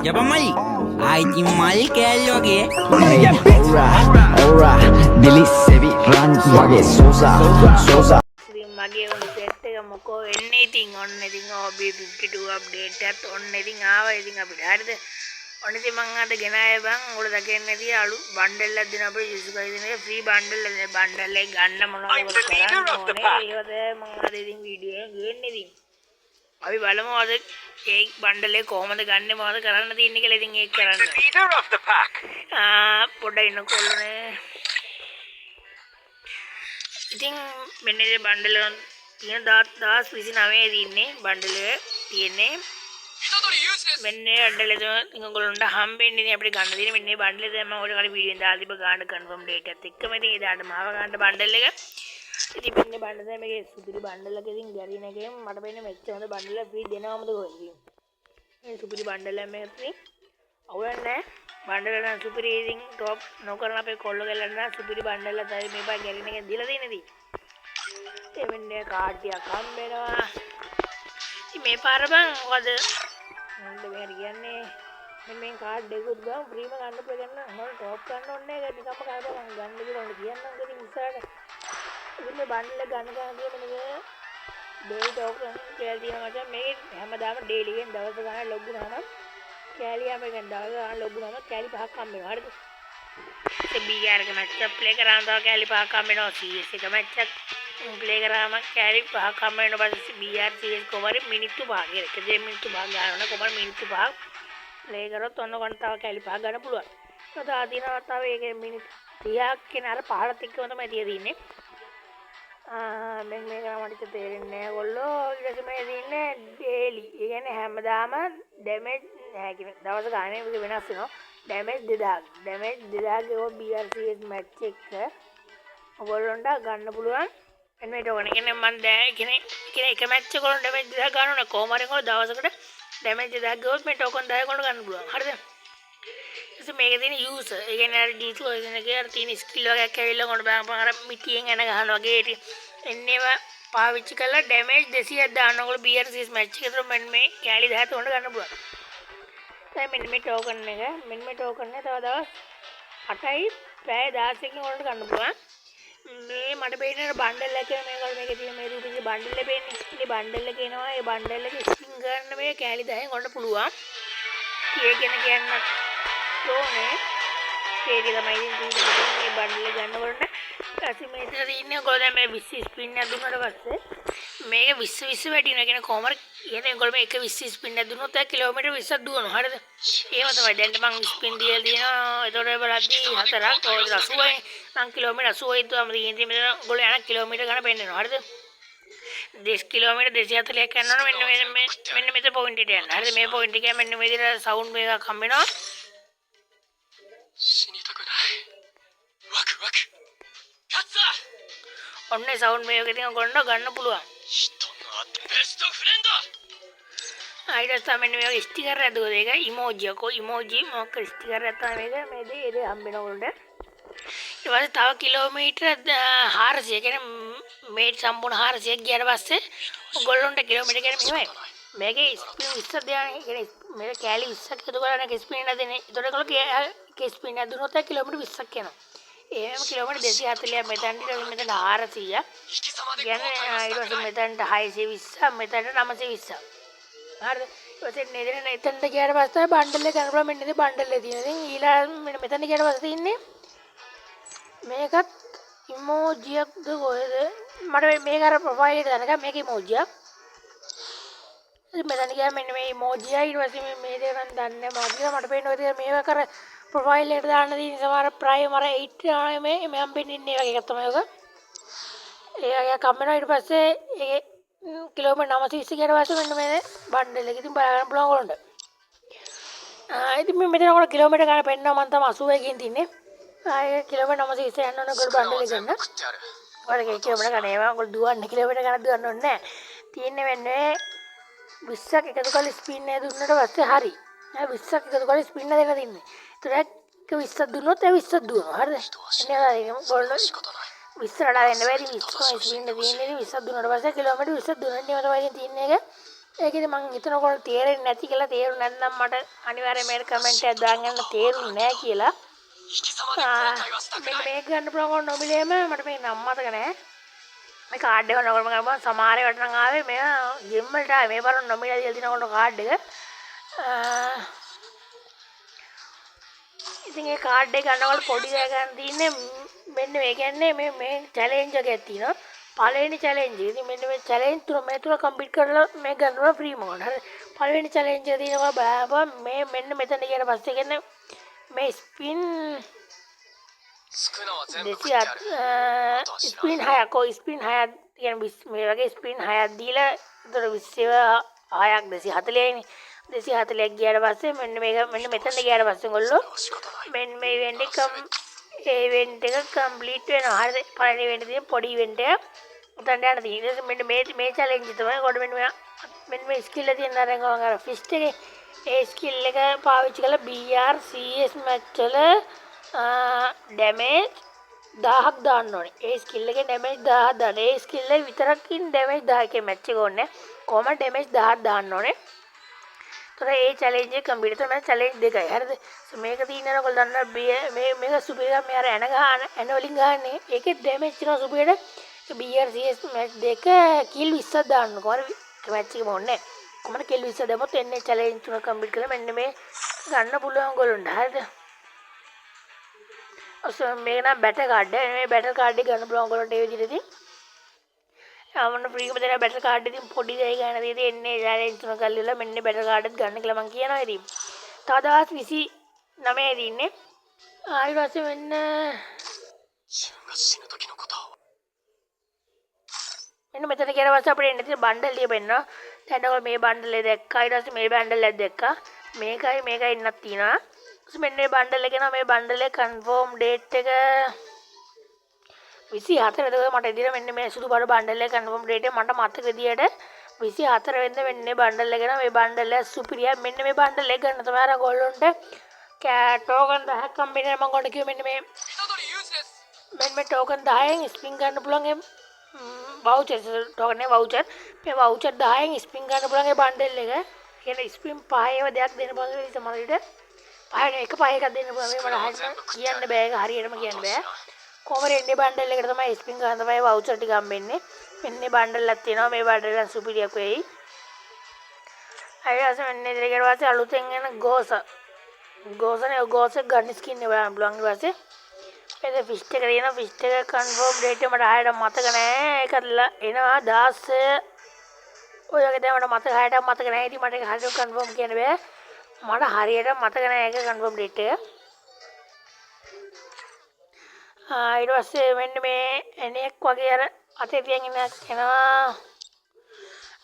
යපන් මල්ලි ආයිති මල් කෑල්ල වගේ Billy Sevi run wage sosa ඉතින් මගේ උන් සෙට් එක මොකෝ වෙන්නේ ඉතින් ඔන්න ඉතින් OB52 අප්ඩේට් එකත් ඔන්න ඉතින් ආවා ඉතින් අපිට හරිද ඔන්න ඉතින් මං අද ගෙන ආවේ බං උඹලා දකින්නේ නැති අලු බණ්ඩල් එකක් දෙන අපේ යුසුකයි දෙන එක ෆ්‍රී බණ්ඩල් එක බණ්ඩල් එක ගන්න මොනවද ඒකද මං අද ඉතින් වීඩියෝ එක ගේන්නේ ඉතින් අපි බලමු අද ඒ බණ්ඩල් එක කොහොමද ගන්නෙ මොනවද කරන්න තියෙන්නේ කියලා ඉතින් ඒක කරන්න පොඩ්ඩක් ඉන්නකොල්ලනේ ඉතින් මෙන්න මේ බණ්ඩල් එක තියෙන 1029 දින්නේ බණ්ඩල් එක තියෙන්නේ මෙන්න බණ්ඩල් එක ඉංගොල්ලන්ට හම්බෙන්නේ ඉතින් අපිට ගන්න දෙන්නේ මෙන්න මේ බණ්ඩල් එක දැන් මම ඔයාලට කලින් වීඩියෝ දාලා තිබ්බ ගන්න කන්ෆර්ම් ඩේට් එකත් එක්කම ඉතින් එදාට මාව ගන්න බණ්ඩල් එක ඉතින් මෙන්න බණ්ඩල් එක මේකේ සුපිරි බණ්ඩල් එක ඉතින් ගැරින එකෙන් මට පේන්නේ මෙච්චර හොඳ බණ්ඩල් එක ෆ්‍රී දෙනවමද කොහෙද ඉතින් මේ සුපිරි බණ්ඩල් එක මේක ඉතින් අවුලක් නැහැ බණ්ඩල් එක සුපිරි ඉතින් টপ නොකරන අපේ කොල්ලෝ ගලන්න සුපිරි බණ්ඩල් එක තමයි මේ බා ගැරින එකෙන් දීලා තියෙන්නේ ඉතින් ඒ වෙන්නේ කාඩ් ටිකක් හම්බෙනවා ඉතින් මේ පාර බං මොකද මන්ද මෙහෙර කියන්නේ මේ කාඩ් දෙකුත් ගාව ෆ්‍රීම ගන්න පුළුවන් නම් මම টপ ගන්න ඕනේ නැහැ නිකම්ම කාඩ් එක ගන්න කියලා ඕනේ කියන්නම් ඉතින් ඉස්සරහට ඉතින් මේ බණ්ඩල් එක ගන්න ගන්න කියන මේ ඩේලි টপ කියලා තියෙනවා මචං මේක හැමදාම ඩේලි එකෙන් දවස් ගානක් ලොග් වුණාම කෑලි හැමෙන් දවස් ගානක් ලොග් වුණාම කෑලි 5ක් හම්බ වෙනවා හරිද ඒ BR එක මැච් එක ප්ලේ කරාම තව කෑලි 5ක් හම්බ වෙනවා CS එක මැච් එක ප්ලේ කරාම කෑලි 5ක් හම්බ වෙනවා පස්සේ BR CS කොහමද මිනිත්තු 5ක් එක දෙක මිනිත්තු 5ක් ගන්නවා කොහමද මිනිත්තු 5ක් ප්ලේ කරොත් ඔන්න ගන්න තව කෑලි 5ක් ගන්න පුළුවන් ඒක ආදිනවා තව ඒකේ මිනිත්තු 30ක් කියන අර 15ත් එක්කම තමයි තියෙන්නේ මේක මට තේරෙන්නේ නැහැ ඔයගොල්ලෝ ඊට පස්සේ මේ දින්නේ ඩේලි ඒ කියන්නේ හැමදාම ඩැමේජ් නැහැ කියන දවස් ගානේ වෙනස් වෙනවා ඩැමේජ් 2000 ඩැමේජ් 2000 ගේ BRCS මැච් එක ඔයගොල්ලන්ට ගන්න පුළුවන් එන්නේ ඒක ඕනේ කියන්නේ මම දැන් කියන්නේ එක මැච් එක වල ඩැමේජ් 2000 ගන්න ඕනේ කොහොම හරි කොහොම දවසකට ඩැමේජ් 2000 ගියොත් මේ ටෝකන් 10 කට ගන්න පුළුවන් හරිද මේකේ තියෙන යූසර් ඒ කියන්නේ අර D2 එකේ අර තියෙන ස්කිල් වගේක් ඇවිල්ලා කොහොමද බලන්න අර මිටියෙන් එන ගහනවා වගේ ඉතින් එන්නේව පාවිච්චි කරලා ඩැමේජ් 200ක් දාන්න ඕගොල්ලෝ BRCS මැච් එකේ තර මෙන්න මේ කැලි 10 උඩ ගන්න පුළුවන් දැන් මෙන්න මේ ටෝකන් එක මෙන්න මේ ටෝකන් එක තව දවස් 8යි පැය 16කින් වලට ගන්න පුළුවන් මේ මට පේන්නේ බණ්ඩල් එක මේකවල මේකේ තියෙන මේ රූපිගේ බණ්ඩල් එක පේන්නේ ඉතින් බණ්ඩල් එක එනවා ඒ බණ්ඩල් එක ස්කින් ගන්න මේ කැලි 10න් ගන්න පුළුවන් ඒකෙන කියන්න ඕනේ ඒක තමයි ඉතින් මේ බණ්ඩල් ගන්නකොට ඊපස්සේ මේතර ඉන්නේ ඔයගොල්ලෝ දැන් මේ 20 ස්පින් එක දුන්නාට පස්සේ මේක 20 20 වැටිනවා කියන කොහමද කියන්නේ ඔයගොල්ලෝ මේ එක 20 ස්පින් එක දුන්නොත් ඒක කිලෝමීටර් 20ක් දුවනවා හරිද ඒව තමයි දැන් මම ස්පින් දීලා තියෙනවා ඒතකොට බලද්දි 4ක් 80යි මම කිලෝමීටර් 80යි දුවම තියෙන්නේ මෙතන ඔයගොල්ලෝ යන කිලෝමීටර් ගන්න පෙන්නනවා හරිද 10 කිලෝමීටර් 240ක් යනවනේ මෙන්න මෙතන පොයින්ට් එකට යන්න හරිද මේ පොයින්ට් එකේ මෙන්න මේ විදිහට සවුන්ඩ් මේකක් හම්බ වෙනවා 死にたくないワクワク勝つぞ ඔන්න සවුන්ඩ් මේක ඉතින් ඔයගොල්ලෝ ගන්න පුළුවන් 人のベストフレンド ඊට තමයි මේක ස්ටිකර් එකක් දුක දෙක ඉමෝජි එක ඉමෝජි මොකක් ස්ටිකර් එකක් තමයි මේක මේ දේ හම්බ වෙන ඔයගොල්ලන්ට ඊට පස්සේ තව කිලෝමීටර් 400 කියන්නේ මේ සම්පූර්ණ 400ක් ගියාට පස්සේ ඔයගොල්ලන්ට කිලෝමීටර් කියන්නේ මෙහෙමයි මේකේ ස්පීඩ් 20ක් දෙනවා කියන්නේ මේක කැලි 20ක් එකතු කරලා නැක ස්පීඩ් එක දෙන්නේ ඒතකොට ඔයගොල්ලෝ ස්පීඩ් එක දුන්නොත් කිලෝමීටර් 20ක් යනවා එහෙම කිලෝමීටර් 240ක් මෙතනට 400 කියන්නේ ඊට පස්සේ මෙතනට 620 මෙතනට 920 හරිද ඊපස්සේ නේදෙන එතනට ගියාට පස්සේ බණ්ඩල් එක ගන්න මෙන්න ඉතින් බණ්ඩල් එක තියෙනවා ඉතින් ඊළඟ මෙතන ගියාට පස්සේ තියෙන්නේ මේකත් ඉමෝජියක්ද කොහෙද මට මේක අර ප්‍රොෆයිල් එක දැනගන්න මේක ඉමෝජියක් ඉතින් මෙතන ගියා මෙන්න මේ ඉමෝජිය ඊට පස්සේ මේ දේ මම දන්නේ නැහැ මොකද මට පේන්නේ ඔය මේක කර ප්‍රොෆයිල් එකට දාන්න තියෙන සමහර ප්‍රයිම් අර 8 මේ මම පෙන්නේ ඉන්නේ වගේ එකක් තමයි ඔක ඒ කම්මන ඊට පස්සේ ඒ කිලෝමීටර් 920 ගියට පස්සේ මෙන්න මේ බණ්ඩල් එක ඉතින් බලා ගන්න පුළුවන් ඔයගොල්ලන්ට ඉතින් මේ මෙතන ඔයගොල්ලෝ කිලෝමීටර් ගන්න පෙන්නනවා මම තමයි 80 කින් තින්නේ ආයේ කිලෝමීටර් 920 යන්න ඕන ඔයගොල්ලෝ බණ්ඩල් එක ගන්න ඔයාලගේ කිලෝමීටර් ගන්න ඒවා ඔයගොල්ලෝ දුවන්න කිලෝමීටර් ගන්න දුවන්න ඕනේ නැහැ තියෙන්නේ මෙන්නේ 20ක් එකතු කරලා ස්පින් එක දුන්නට පස්සේ හරි 20ක් එකතු කරලා ස්පින් එක දෙන්න තින්නේ ඒතරක් 20ක් දුන්නොත් ඒ 20ක් දුවනවා හරිද එන්නේ ඔයගොල්ලෝ 20 රඩා දෙන්න බැරි 20 ස්පින් එක තියෙන්නේ 20ක් දුන්නට පස්සේ කිලෝමීටර් 20ක් දුන්නට තමයි තියෙන්නේ එක ඒකෙදි මං හිතනකොට තේරෙන්නේ නැති කියලා තේරුම් නැත්නම් මට අනිවාර්යයෙන් මේකට කමෙන්ට් එකක් දාන්න යන්න තේරුන්නේ නැහැ කියලා. 引き様で軍隊はしたく මෙන්න ない මේක ගන්න පුළුවන් නොමිලේම මට මේ නම් මතක නැහැ. මේ කාඩ් එක නෝර්ම කරපුවා සමහර ඒවාට නම් ආවේ මේවා ජිම් වලට ආවේ මේ පාර නොමිලේ දීලා දිනකොට කාඩ් එක. ඉතින් ඒ කාඩ් එක ගන්නකොට පොඩි දෙයක් ගන්න තියෙන්නේ මෙන්න මේ කියන්නේ මේ චැලෙන්ජ් එකක් තියෙනවා. පළවෙනි චැලෙන්ජ් එක. ඉතින් මෙන්න මේ චැලෙන්ජ් තුන මේ තුන කම්ප්ලීට් කරලා මේ ගන්නවා ෆ්‍රී මොකද. හරි. පළවෙනි චැලෙන්ජ් එක තියෙනවා බලපන් මේ මෙන්න මෙතන ගියට පස්සේ කියන්නේ මේ ස්පින් 少なは全部食ってやるあとは知らん ස්පින් 6ක් ඔය ස්පින් 6ක් කියන්නේ මේ වගේ ස්පින් 6ක් දීලා ඒතර 26ක් 240යිනේ 240ක් ගියාට පස්සේ මෙන්න මේක මෙන්න මෙතන ගියාට පස්සේ ඔයගොල්ලෝ 仕方ない මෙන්න මේ ඉවෙන්ට් එක ඉවෙන්ට් එක කම්ප්ලීට් වෙනවා. හරිද? පළවෙනි ඉවෙන්ට් එකේ පොඩි ඉවෙන්ට් එකක්. උතන් යන තියෙන්නේ මෙන්න මේ චැලෙන්ජ් තමයි. කොට මෙන්න මේ ස්කිල් එක තියෙන අර ෆිස්ට් එකේ ඒ ස්කිල් එක පාවිච්චි කරලා BR CS මැච් වල ඩැමේජ් 1000ක් දාන්න ඕනේ. ඒ ස්කිල් එකේ ඩැමේජ් 1000ක් දාන්න. ඒ ස්කිල් එක විතරකින් ඩැමේජ් 1000කේ මැච් එක ඕනේ. කොහමද ඩැමේජ් 1000ක් දාන්න ඕනේ. ඒතර ඒ චැලෙන්ජ් එක කම්ප්ලීට් තමයි චැලෙන්ජ් දෙකයි. හරිද? මේක තියෙනවා ඔයගොල්ලෝ දන්නවා මේක සුපිරිය මේ අර ඇන වලින් ගහන්නේ. ඒකේ ඩැමේජ් තියෙනවා සුපිරියට. BR CS මැච් දෙක කිල් 20ක් දාන්න. කොහොමද මැච් එකම ඕනේ. කොහමද කිල් 20 දැම්මොත් එන්නේ චැලෙන්ජ් තුන කම්ප්ලීට් කරලා මෙන්න මේ ගන්න පුළුවන් ඔයගොල්ලන්ට. හරිද? මේක නම් බැටර් කාඩ් එක. මේ බැටර් කාඩ් එක ගන්න පුළුවන් ඔයගොල්ලන්ට ඒ විදිහට ඉතින්. ආවන්න ෆ්‍රීම දෙන බැටර් කාඩ් එකකින් පොඩි දෙයක් ගන්න තියෙදි එන්නේ චැලෙන්ජ් තුන කරලා මෙන්න බැටර් කාඩ් එක ගන්න කියලා මම කියනවා ඉතින්. තව දවස් 29 දින්නේ. ඊට පස්සේ මෙන්න 自分が死ぬ時のことを මෙන්න මෙතන කියන වාස අපිට එන්න තියෙන බණ්ඩල් ලිය වෙන්නවා. දැන් ඔයගොල්ලෝ මේ බණ්ඩල් එක දැක්කා. ඊට පස්සේ මේ බණ්ඩල් එක දැක්කා. මේකයි එන්නක් තියෙනවා. ඊට මෙන්න මේ බණ්ඩල් එක නා මේ බණ්ඩල් එක කන්ෆර්ම් ඩේට් එක 24 වෙනිදා මට එදින මෙන්න මේ සුදු බඩ බණ්ඩල් එක කන්ෆර්ම් ඩේට් එක මට මතක විදියට 24 වෙනිදා මෙන්න මේ බණ්ඩල් එක නා මේ බණ්ඩල් එක සුපිරිය. මෙන්න මේ බණ්ඩල් එක ගන්න තමයි අර ගොල්ලොන්ට ටෝකන් 10ක් කම්බිනේෂන් මම ගොඩ කිව්වේ මෙන්න මේ 虎杖ユージです මෙන්න මේ ටෝකන් 10න් ස්පින් ගන්න පුළුවන් ඒ වවුචර් ටෝකන් එක වවුචර් මේ වවුචර් 10න් ස්පින් ගන්න පුළුවන් ඒ බණ්ඩල් එක කියන ස්පින් පහේව දෙයක් දෙන්න පුළුවන් ඒ සමහර විට පහේ එක පහේක දෙන්න පුළුවන් මේ මට හරියටම කියන්න බෑ ඒක හරියටම කියන්න බෑ කොහමද එන්නේ බණ්ඩල් එකට තමයි ස්පින් ගන්න තමයි වවුචර් ටික හම්බෙන්නේ මෙන්න මේ බණ්ඩල් එකක් තියෙනවා මේ බණ්ඩල් එක සුපිරියක් වෙයි අයියාස මෙන්න ඉතින් වාසේ අලුතෙන් එන ගෝස ගන්න ස්කින් එක බලන්න පුළුවන් ඊට පස්සේ ඒක ෆිස්ට් එක තියෙනවා ෆිස්ට් එක කන්ෆර්ම් ඩේට් එක මට ආයෙත් මතක නැහැ ඒක එනවා 16 ඔය වගේ තමයි මට මතක ආයෙත් මතක නැහැ ඉතින් මට ඒක හරියට කන්ෆර්ම් කියන්න බෑ මට හරියට මතක නැහැ ඒක කන්ෆර්ම් ඩේට් එක ඊට පස්සේ මෙන්න මේ එනෙක් වගේ අර අතේ තියන් එනවා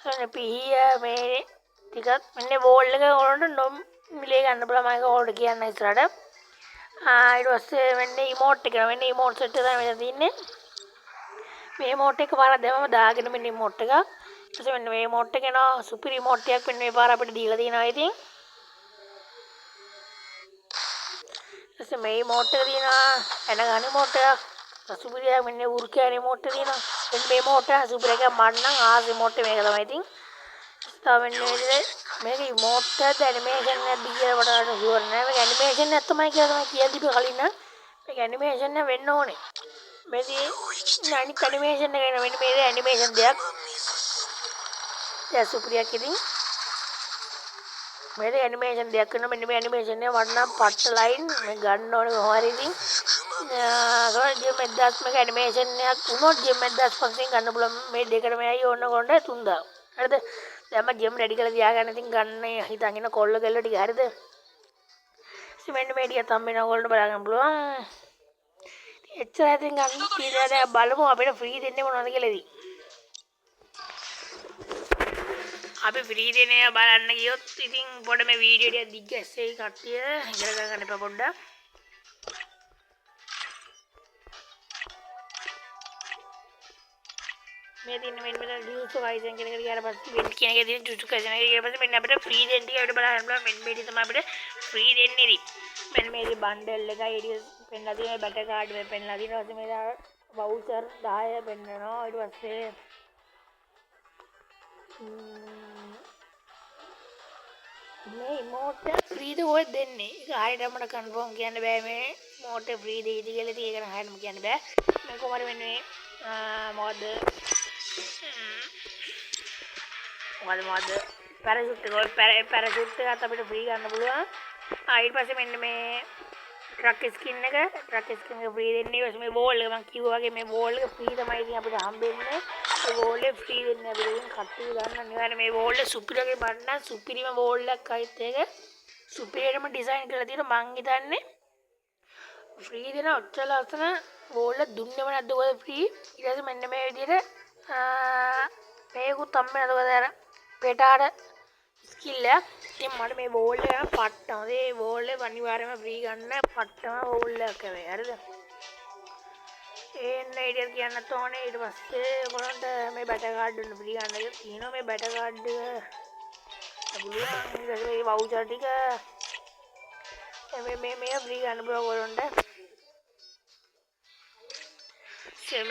අනේ පිහිය මේ ටිකක් මෙන්න වෝල් එක වලට මිලේ ගන්න බලා මම ඒක ඕල්ඩ් කියන්න ඉස්සරහට ඊට පස්සේ මෙන්න ඉමෝට් එක මෙන්න ඉමෝට් සෙට් එක තමයි මෙතන තියෙන්නේ මේ ඉමෝට් එක පාරක් දැම්මම දාගෙන මෙන්න ඉමෝට් එක ඊට පස්සේ මෙන්න මේ ඉමෝට් එක එනවා සුපිරි ඉමෝට් එකක් මෙන්න මේ පාර අපිට දීලා තියෙනවා ඉතින් ඊට පස්සේ මේ ඉමෝට් එක තියෙනවා එන ගන්න ඉමෝට් එක සුපිරියක් මෙන්න උර්කෑන ඉමෝට් එක තියෙනවා මෙන්න මේ ඉමෝට් එක සුපිරියක් මට නම් ආස ඉමෝට් එක මේක තමයි ඉතින් තව මේක ඉමෝට් එකද ඇනිමේෂන් එකක්ද කියලා මට ෂුවර් නෑ මේක ඇනිමේෂන් එකක් තමයි කියලා තමයි කියලා තිබ්බ කලින් නම් මේක ඇනිමේෂන් එක වෙන්න ඕනේ මේකේ අනිත් ඇනිමේෂන් එක වෙන මෙන්න මේක ඇනිමේෂන් දෙයක් දැන් සුපිරියක් ඉතින් මේක ඇනිමේෂන් දෙයක් කරන මෙන්න මේ ඇනිමේෂන් එක මට නම් පට්ට ලයින් මේ ගන්න ඕනේ කොහොම හරි ඉතින් ජිම් 1000 මේක ඇනිමේෂන් එකක් වුණොත් ජිම් 1000 පස්සේ ගන්න පුළුවන් මේ දෙකටම ඇයි ඕන කොණ්ඩ 3000 හරිද දැන් මම ජිම් රෙඩි කරලා තියාගන්න ඉතින් ගන්න හිතන් ඉන්න කොල්ල කෙල්ල ටික හරිද මෙන්න මේ ටික තමයි ඔයගොල්ලන්ට බලන්න පුළුවන් එච්චරයි ඉතින් ගන්න කියලා දැන් බලමු අපිට ෆ්‍රී දෙන්නේ මොනවද කියලා ඉතින් අපි ෆ්‍රී දෙන්නේ බලන්න ගියොත් ඉතින් පොඩ මේ වීඩියෝ ටික දිග්ග ඇස්සේ කට්ටිය ඉගෙන ගන්න එපා පොඩ්ඩක් මේ දින මෙන්න මෙතන ජුජුත්සු කයිසන් කියන එකට ගියාට පස්සේ වෙන් කියන එකේ තියෙන ජුජුත්සු කයිසන් එක ඊට පස්සේ මෙන්න අපිට ෆ්‍රී දෙන්න ටික අපිට බලන්න පුළුවන් මෙන්න මේ ටික තමයි අපිට ෆ්‍රී දෙන්නේ ඉතින් මෙන්න මේ බණ්ඩල් එකයි ඊට පෙන්නලා තියෙන බැටර් කාඩ් එක පෙන්නලා තියෙනවා ඊට පස්සේ මේ වවුචර් 10 පෙන්නනවා ඊට පස්සේ මේ ඉමෝට් ෆ්‍රීද ඔය දෙන්නේ. ඒක හරියට මට කන්ෆර්ම් කියන්න බෑ මේ ඉමෝට් ෆ්‍රීද ඉද කියලා ඉතින් ඒක නම් හරියටම කියන්න බෑ. මේ කොහමද මෙන්න මේ මොකද පැරෂූට් එකත් අපිට ෆ්‍රී ගන්න පුළුවන්. ඊට පස්සේ මෙන්න මේ ට්‍රක් ස්කින් එක ෆ්‍රී දෙන්නේ. ඊට මේ වෝල් එක මම කිව්වා වගේ මේ වෝල් එක ෆ්‍රී තමයි ඉතින් අපිට හම්බෙන්නේ. ඒ වෝල් එක ෆ්‍රී දෙන්නේ අපිට. ඉතින් කට්ටිය ගන්න අනිවාර්යයෙන් මේ වෝල් එක සුපිරිගේ බන්න සුපිරිම වෝල් එකක් අයිත් එක සුපිරියටම ඩිසයින් කරලා තියෙනවා. මං හිතන්නේ ෆ්‍රී දෙන ඔච්චර ලස්සන වෝල් එක දුන්නේම නැද්ද ඔය ෆ්‍රී. ඊට පස්සේ මෙන්න මේ විදිහට මේකුත් තමයි නේද අර පෙටාට ස්කිල් එක. ඉතින් මට මේ වෝල් එක පට්ටම. ඒ වෝල් එක අනිවාර්යයෙන්ම ෆ්‍රී ගන්න පට්ටම වෝල් එකක් වෙයි. හරිද? එන්න ඉතින් කියන්නත් ඕනේ. ඊට පස්සේ ඔයගොල්ලන්ට මේ බැටර් කාඩ් එක ෆ්‍රී ගන්න එක තියෙනවා. මේ බැටර් කාඩ් එක පුළුවන්. ඊට පස්සේ මේ වවුචර් ටික මේ ෆ්‍රී ගන්න පුළුවන් ඔයගොල්ලන්ට.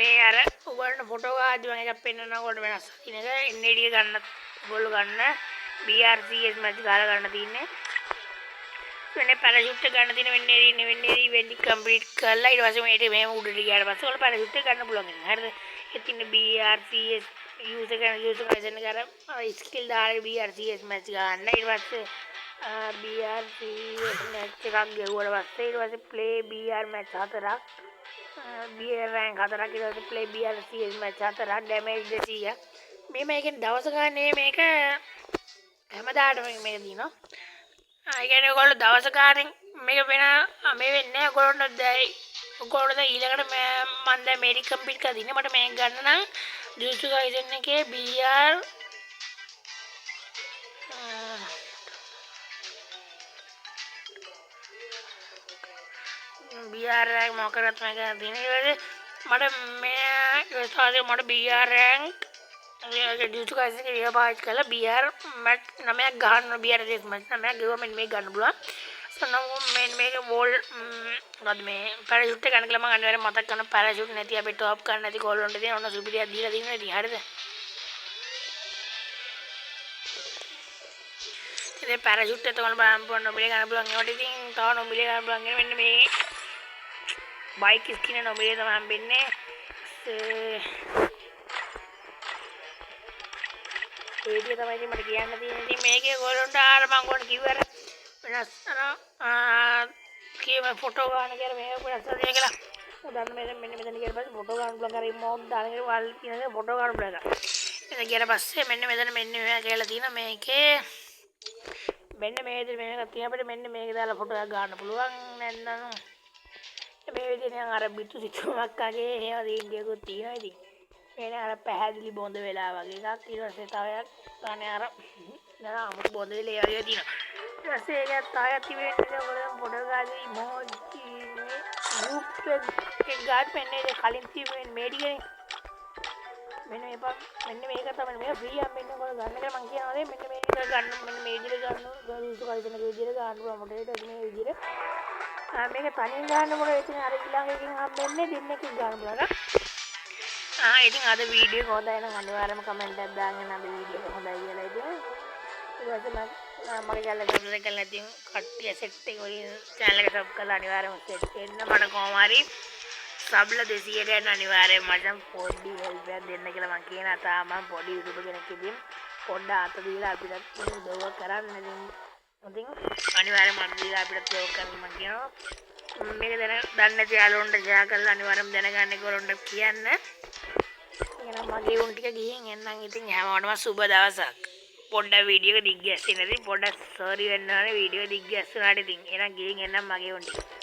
මේ අර ඔයගොල්ලන්ට ෆොටෝ ආදී වගේ එකක් පෙන්වනකොට වෙනස් ඉතින් එක NAD ගන්න ඔයගොල්ලෝ ගන්න BRCS මැච් ගාලා ගන්න තියෙන්නේ. වෙන්නේ පැරෂූට් එක ගන්න තියෙන වෙන්නේ වෙඩි කම්ප්ලීට් කරලා ඊට පස්සේ මේක මෙහෙම උඩට ගියාට පස්සේ ඔයාලා පැරෂූට් එක ගන්න පුළුවන් වෙනවා. හරිද? ඒ තින්නේ BRCS යූස් කරන එක අර ස්කිල් දාලා BRCS මැච් ගන්න. ඊට පස්සේ BRCS මැච් එකක් ගෙවුවට පස්සේ ඊට පස්සේ ප්ලේ BR මැච් 4ක් BR රෑන්ක් 4ක් ඊට පස්සේ ප්ලේ BRCS මැච් 4ක් ඩැමේජ් 200ක්. මේකෙන් දවස ගන්න මේක හැමදාටම මේක දිනවා. ඒ කියන්නේ ඔයගොල්ලෝ දවස ගානේ මේක වෙන මේ වෙන්නේ නැහැ. ඔයගොල්ලොන්ට ඔයගොල්ලෝ ඊළඟට මම දැන් මේක කම්ප්ලීට් කරලා දින්නේ. මට මේක ගන්න නම් ජුජුටසු කයිසන් එකේ BR රෑන්ක් මොකක්වත් මම ගන්න දිනේ. මට BR රෑන්ක් ජුජුටසු කයිසන් එකේ විව පාවිච්චි කරලා BR මැච් 9ක් ගහන්න BRCS මැච් 9ක් ගෙවුවා. මෙන්න මේක ගන්න පුළුවන්. මෙන්න මේක වෝල් මොකද මේ පැරෂූට් එක ගන්න කියලා මම අනිවාර්යෙන් මතක් කරන පැරෂූට් නැති අපි ටොප් ගන්න නැති කොල්ලොන්ට දෙන ඔන්න සුපිරියක් දීලා දිනවා ඉතින් හරිද? ඉතින් පැරෂූට් එක තෝරන බලන්න පුළුවන් නොමිලේ ගන්න පුළුවන්. ඒවට ඉතින් තව නොමිලේ ගන්න පුළුවන්. මෙන්න මේ බයික් ස්කින් නොමිලේ තමයි හම්බෙන්නේ. ඒ තමයි මට කියන්න තියෙන්නේ. ඉතින් මේකේ ඔයගොල්ලන්ට ආර මම ඔයාලට කිව්වර වෙනස් කීම ෆොටෝ ගන්න කියලා මේක වෙනස් කරලා කියලා. උදාහරණ මෙන්න මෙතන ගියට පස්සේ ෆොටෝ ගන්න පුළුවන්. අර ඉමෝට් දාන එක වල් කියන ෆොටෝ ගන්න පුළුවන්. එතන ගියට පස්සේ මෙන්න මෙතන මෙන්න මේවා කියලා තියෙනවා. මේකේ මෙන්න මේ විදිහට මේක තියෙන අපිට මෙන්න මේක දාලා ෆොටෝ එකක් ගන්න පුළුවන්. නැත්නම් මේ විදිහට නිකන් අර බිතු සිතුමක් වගේ ඒවා දීන්දියකුත් තියෙනවා ඉතින්. මේක අර පැහැදිලි බොඳ වෙලා වගේ එකක්. ඊට පස්සේ තව එකක් ගන්න අර නෑ අමුතු බොඳ වෙලා ඒ වගේ තියෙනවා. ඊට පස්සේ ඒක තව තිබෙන්නේ ඔයගොල්ලෝ ෆොටෝ ගාලා ඉමෝජි ගෲප් එක ගාත් මෙන්නේ කලින් තිබෙන්නේ මේ ටිකනේ. මෙන්න මේක තමයි මේ ෆ්‍රී හම්බෙන්නේ. ඔයගොල්ලෝ ගන්න එක මම කියනවා මෙන්න මේක ගන්න මෙන්න මේ විදිහට ගන්න ජුජුටසු කයිසන් එකේ විදිහට ගන්න පුළුවන් මොඩේට මේ විදිහට. මේක තනියෙන් ගන්න මොකද ඉතින් අර ඊළඟකින් හම්බෙන්නේ දෙන්නෙක්ගෙන් ගන්න පුළුවන්. ඉතින් අද වීඩියෝ එක හොඳයි නම් අනිවාර්යයෙන්ම කමෙන්ට් එකක් දාන්න අද වීඩියෝ එක හොඳයි කියලා ඉතින්. ඊට පස්සේ මගේ channel එක සබ්ස්ක්‍රයිබ් කරලා ඉතින් කට්ටිය සෙට් එක ඔය channel එක සබ් කරලා අනිවාර්යයෙන්ම සෙට් වෙන්න. මට කොහොම හරි සබ්ල 200ට යන අනිවාර්යයෙන්ම මට පොඩි හෙල්ප් එකක් දෙන්න කියලා මම කියනවා. තාම මම පොඩි YouTube කෙනෙක් ඉතින් පොඩ්ඩක් අත දීලා අපිට උදව් කරන්න ඉතින් අනිවාර්යයෙන්ම අත දීලා අපිට උදව් කරන්න මම කියනවා. මේක දන්නේ නැති යාළුවන්ට ෂෙයා කරලා අනිවාර්යයෙන්ම දැනගන්න ඒගොල්ලන්ට කියන්න. එහෙනම් මගේ උන් ටික ගිහින් එන්නම්. ඉතින් හැමෝටම සුබ දවසක්. පොඩ්ඩක් වීඩියෝ එක දිග් ගැස්සෙන්න ඉතින් පොඩ්ඩක් සෝරි වෙන්න ඕනේ වීඩියෝ දිග් ගැස්සුනාට ඉතින්. එහෙනම් ගිහින් එන්නම් මගේ උන් ටික.